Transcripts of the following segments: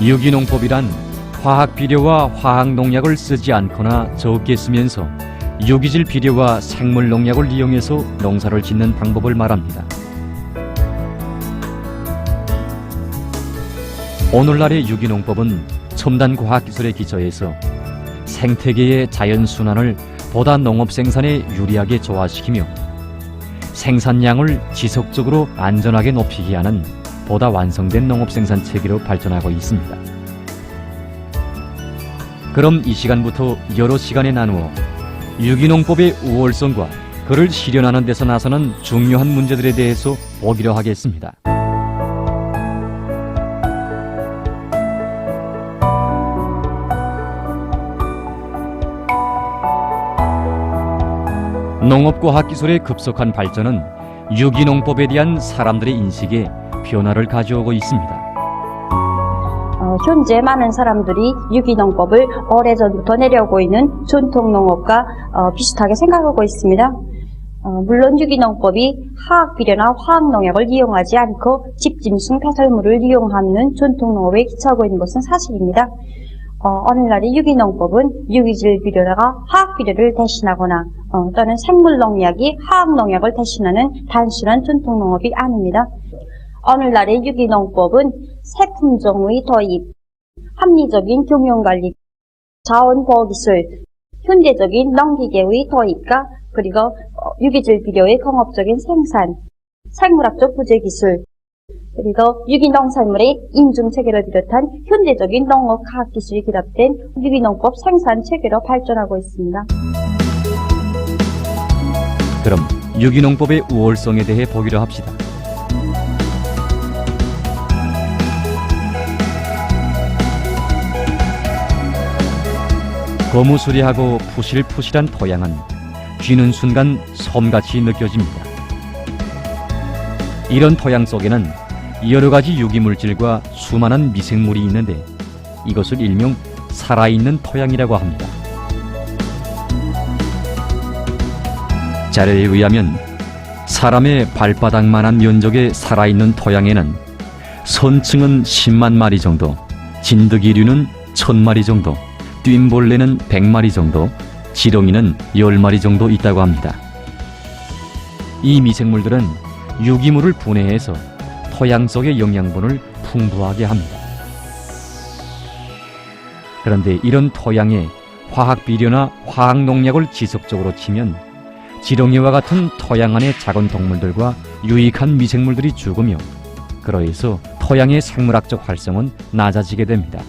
유기농법이란 화학 비료와 화학 농약을 쓰지 않거나 적게 쓰면서 유기질 비료와 생물 농약을 이용해서 농사를 짓는 방법을 말합니다. 오늘날의 유기농법은 첨단 과학기술에 기초해서 생태계의 자연순환을 보다 농업 생산에 유리하게 조화시키며 생산량을 지속적으로 안전하게 높이게 하는 보다 완성된 농업 생산 체계로 발전하고 있습니다. 그럼 이 시간부터 여러 시간에 나누어 유기농법의 우월성과 그를 실현하는 데서 나서는 중요한 문제들에 대해서 보기로 하겠습니다. 농업과학기술의 급속한 발전은 유기농법에 대한 사람들의 인식에 변화를 가져오고 있습니다. 현재 많은 사람들이 유기농법을 오래전부터 내려오고 있는 전통농업과 비슷하게 생각하고 있습니다. 물론 유기농법이 화학비료나 화학농약을 이용하지 않고 집짐승 배설물을 이용하는 전통농업에 기초하고 있는 것은 사실입니다. 오늘날의 유기농법은 유기질 비료가 화학비료를 대신하거나 또는 생물농약이 화학농약을 대신하는 단순한 전통농업이 아닙니다. 오늘날의 유기농법은 새 품종의 도입, 합리적인 경영관리, 자원보호기술, 현대적인 농기계의 도입과 그리고 유기질 비료의 공업적인 생산, 생물학적 부재기술, 그리고 유기농산물의 인증체계를 비롯한 현대적인 농업과학기술이 결합된 유기농법 생산 체계로 발전하고 있습니다. 그럼 유기농법의 우월성에 대해 보기로 합시다. 거무스레하고 푸실푸실한 토양은 쥐는 순간 솜같이 느껴집니다. 이런 토양 속에는 여러 가지 유기물질과 수많은 미생물이 있는데 이것을 일명 살아있는 토양이라고 합니다. 자료에 의하면 사람의 발바닥만한 면적의 살아있는 토양에는 선충은 10만 마리 정도, 진드기류는 1000마리 정도, 뜀벌레는 100마리 정도, 지렁이는 10마리 정도 있다고 합니다. 이 미생물들은 유기물을 분해해서 토양 속의 영양분을 풍부하게 합니다. 그런데 이런 토양에 화학비료나 화학농약을 지속적으로 치면 지렁이와 같은 토양 안의 작은 동물들과 유익한 미생물들이 죽으며 그러해서 토양의 생물학적 활성은 낮아지게 됩니다.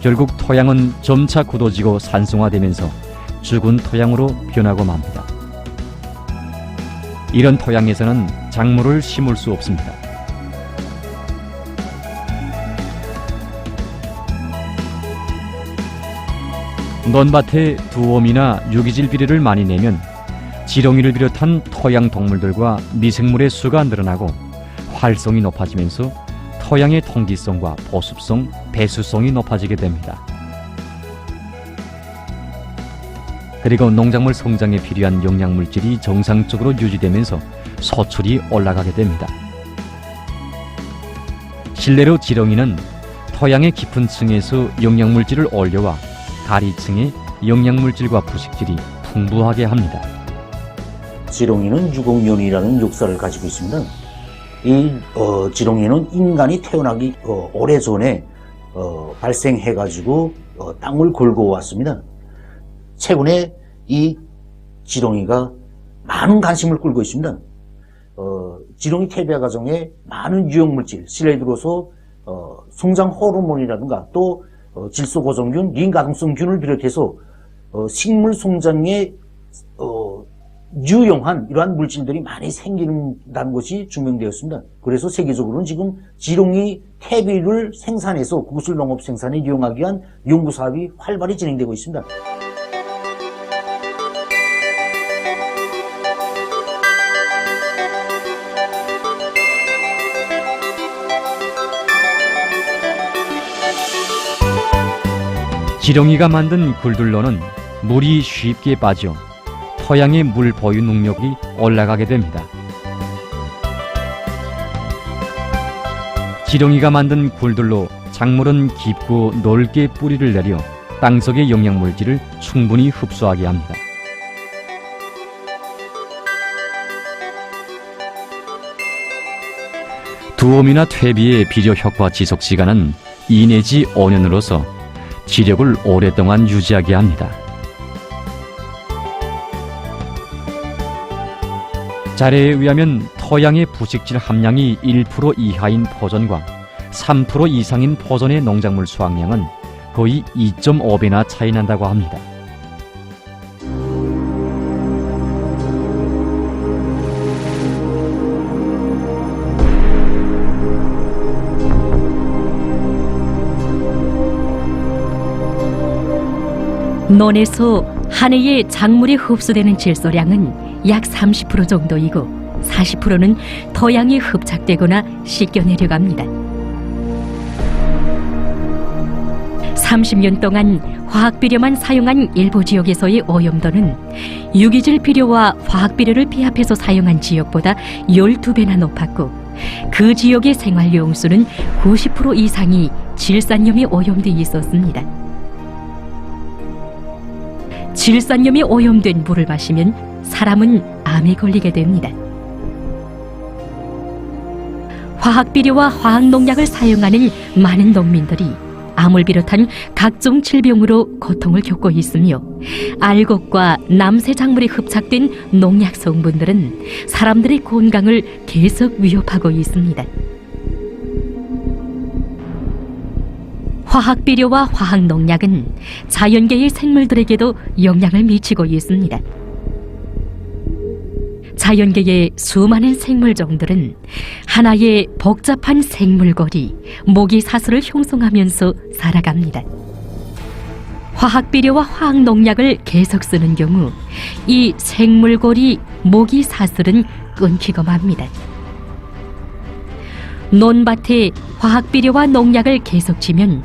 결국 토양은 점차 굳어지고 산성화되면서 죽은 토양으로 변하고 맙니다. 이런 토양에서는 작물을 심을 수 없습니다. 논밭에 두엄이나 유기질 비료를 많이 내면 지렁이를 비롯한 토양 동물들과 미생물의 수가 늘어나고 활성이 높아지면서 토양의 통기성과 보습성, 배수성이 높아지게 됩니다. 그리고 농작물 성장에 필요한 영양물질이 정상적으로 유지되면서 소출이 올라가게 됩니다. 실내로 지렁이는 토양의 깊은 층에서 영양물질을 올려와 가리층에 영양물질과 부식질이 풍부하게 합니다. 지렁이는 유공연이라는 역사를 가지고 있습니다. 이 지렁이는 인간이 태어나기 오래전에 발생해가지고 땅을 걸고 왔습니다. 최근에 이 지렁이가 많은 관심을 끌고 있습니다. 지렁이 태배 과정에 많은 유형물질, 실내 들어서 성장 호르몬이라든가 또 질소고정균, 린가동성균을 비롯해서 식물 성장에 유용한 이러한 물질들이 많이 생긴다는 것이 증명되었습니다. 그래서 세계적으로는 지금 지렁이 퇴비를 생산해서 그것을 농업 생산에 이용하기 위한 연구사업이 활발히 진행되고 있습니다. 지렁이가 만든 굴들로는 물이 쉽게 빠져 토양의 물 보유 능력이 올라가게 됩니다. 지렁이가 만든 굴들로 작물은 깊고 넓게 뿌리를 내려 땅속의 영양물질을 충분히 흡수하게 합니다. 두엄이나 퇴비의 비료 효과 지속 시간은 2 내지 5년으로서 지력을 오랫동안 유지하게 합니다. 자료에 의하면 토양의 부식질 함량이 1% 이하인 포존과 3% 이상인 포존의 농작물 수확량은 거의 2.5배나 차이 난다고 합니다. 논에서 한 해에 작물이 흡수되는 질소량은 약 30% 정도이고 40%는 토양에 흡착되거나 씻겨 내려갑니다. 30년 동안 화학비료만 사용한 일부 지역에서의 오염도는 유기질 비료와 화학비료를 피합해서 사용한 지역보다 12배나 높았고 그 지역의 생활용수는 90% 이상이 질산염이 오염돼 있었습니다. 질산염이 오염된 물을 마시면 사람은 암에 걸리게 됩니다. 화학비료와 화학농약을 사용하는 많은 농민들이 암을 비롯한 각종 질병으로 고통을 겪고 있으며 알곡과 남새 작물에 흡착된 농약 성분들은 사람들의 건강을 계속 위협하고 있습니다. 화학비료와 화학농약은 자연계의 생물들에게도 영향을 미치고 있습니다. 자연계의 수많은 생물종들은 하나의 복잡한 생물고리, 모기사슬을 형성하면서 살아갑니다. 화학비료와 화학농약을 계속 쓰는 경우 이 생물고리, 모기사슬은 끊기고 맙니다. 논밭에 화학비료와 농약을 계속 치면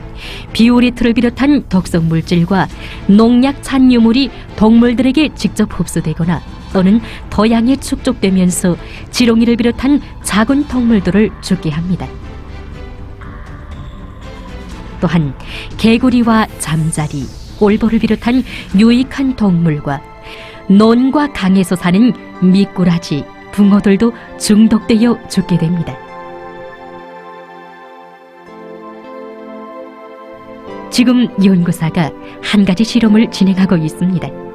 비오리트를 비롯한 독성물질과 농약 잔유물이 동물들에게 직접 흡수되거나 또는 토양에 축적되면서 지렁이를 비롯한 작은 동물들을 죽게 합니다. 또한 개구리와 잠자리, 꼴보를 비롯한 유익한 동물과 논과 강에서 사는 미꾸라지, 붕어들도 중독되어 죽게 됩니다. 지금 연구사가 한 가지 실험을 진행하고 있습니다.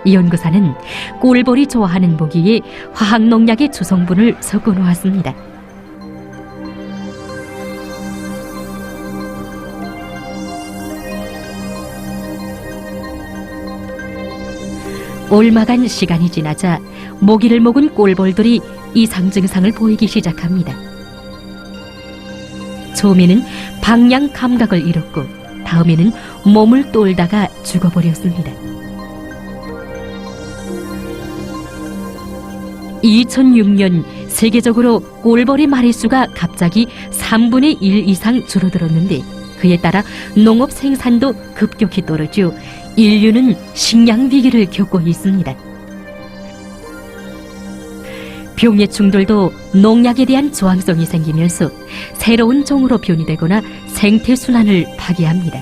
이 연구사는 꼴볼이 좋아하는 모기에 화학농약의 주성분을 섞어 놓았습니다. 얼마간 시간이 지나자 모기를 먹은 꼴볼들이 이상 증상을 보이기 시작합니다. 처음에는 방향 감각을 잃었고 다음에는 몸을 떨다가 죽어버렸습니다. 2006년 세계적으로 꼴벌의 마리수가 갑자기 3분의 1 이상 줄어들었는데 그에 따라 농업 생산도 급격히 떨어져 인류는 식량 위기를 겪고 있습니다. 병해충들도 농약에 대한 저항성이 생기면서 새로운 종으로 변이되거나 생태순환을 파괴합니다.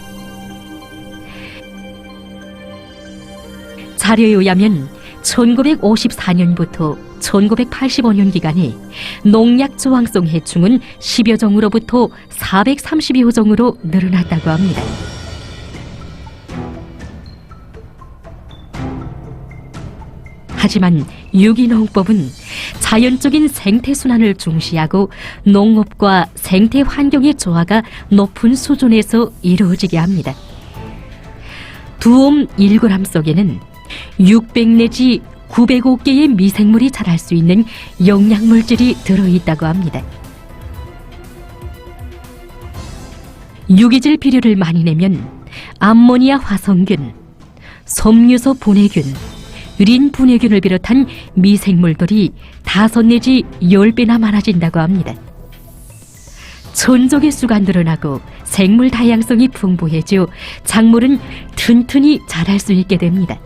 자료에 의하면 1954년부터 1985년 기간에 농약 저항성 해충은 10여 종으로부터 430여 종으로 늘어났다고 합니다. 하지만 유기농법은 자연적인 생태순환을 중시하고 농업과 생태 환경의 조화가 높은 수준에서 이루어지게 합니다. 두엄 1g 속에는 600 내지 900억 개의 미생물이 자랄 수 있는 영양물질이 들어있다고 합니다. 유기질 비료를 많이 내면 암모니아 화성균, 섬유소 분해균, 린 분해균을 비롯한 미생물들이 5 내지 10배나 많아진다고 합니다. 천적의 수가 늘어나고 생물 다양성이 풍부해져 작물은 튼튼히 자랄 수 있게 됩니다.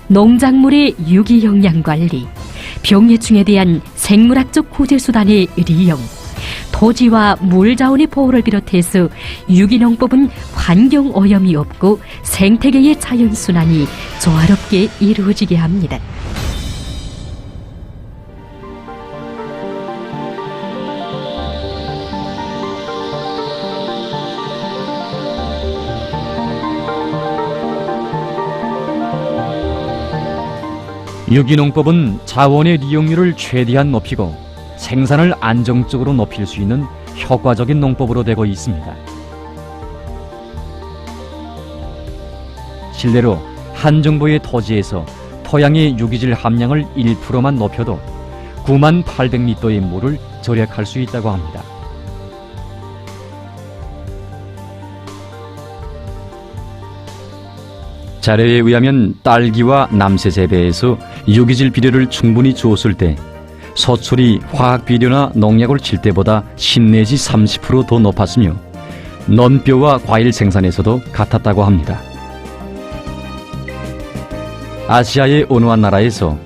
농작물의 유기영양 관리, 병해충에 대한 생물학적 구제 수단의 리용, 토지와 물 자원의 보호를 비롯해서 유기농법은 환경 오염이 없고 생태계의 자연 순환이 조화롭게 이루어지게 합니다. 유기농법은 자원의 이용률을 최대한 높이고 생산을 안정적으로 높일 수 있는 효과적인 농법으로 되고 있습니다. 실례로 한 정도의 토지에서 토양의 유기질 함량을 1%만 높여도 98,000리터의 물을 절약할 수 있다고 합니다. 자료에 의하면 딸기와 남새 재배에서 유기질 비료를 충분히 주었을 때 소출이 화학 비료나 농약을 칠 때보다 10 내지 30% 더 높았으며 논뼈와 과일 생산에서도 같았다고 합니다. 아시아의 어느 한 나라에서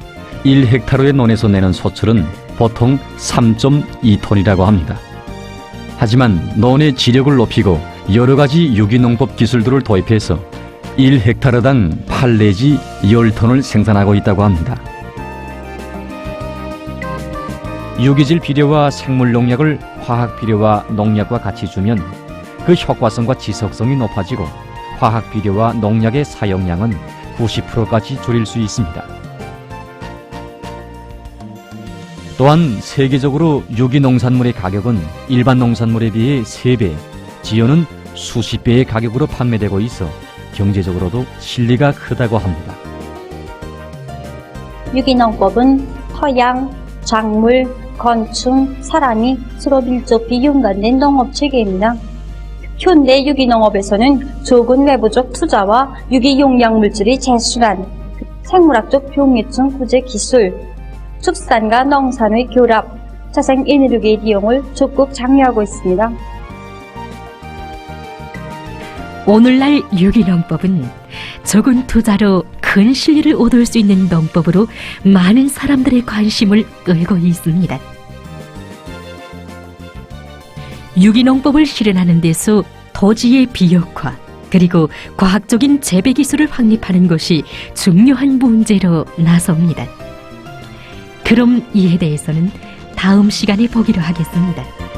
1헥타르의 논에서 내는 소출은 보통 3.2톤이라고 합니다. 하지만 논의 지력을 높이고 여러 가지 유기농법 기술들을 도입해서 1헥타르당 8 내지 10톤을 생산하고 있다고 합니다. 유기질 비료와 생물 농약을 화학 비료와 농약과 같이 주면 그 효과성과 지속성이 높아지고 화학 비료와 농약의 사용량은 90%까지 줄일 수 있습니다. 또한 세계적으로 유기농산물의 가격은 일반 농산물에 비해 3배, 지어는 수십 배의 가격으로 판매되고 있어 경제적으로도 실리가 크다고 합니다. 유기농법은 토양, 작물, 건충, 사람이 서로 밀접히 연관된 농업 체계입니다. 현대 유기농업에서는 적은 외부적 투자와 유기용량 물질의 재순환, 생물학적 병해충 구제 기술, 축산과 농산의 결합, 자생 에너지의 이용을 적극 장려하고 있습니다. 오늘날 유기농법은 적은 투자로 큰 실리를 얻을 수 있는 농법으로 많은 사람들의 관심을 끌고 있습니다. 유기농법을 실현하는 데서 토지의 비옥화 그리고 과학적인 재배 기술을 확립하는 것이 중요한 문제로 나섭니다. 그럼 이에 대해서는 다음 시간에 보기로 하겠습니다.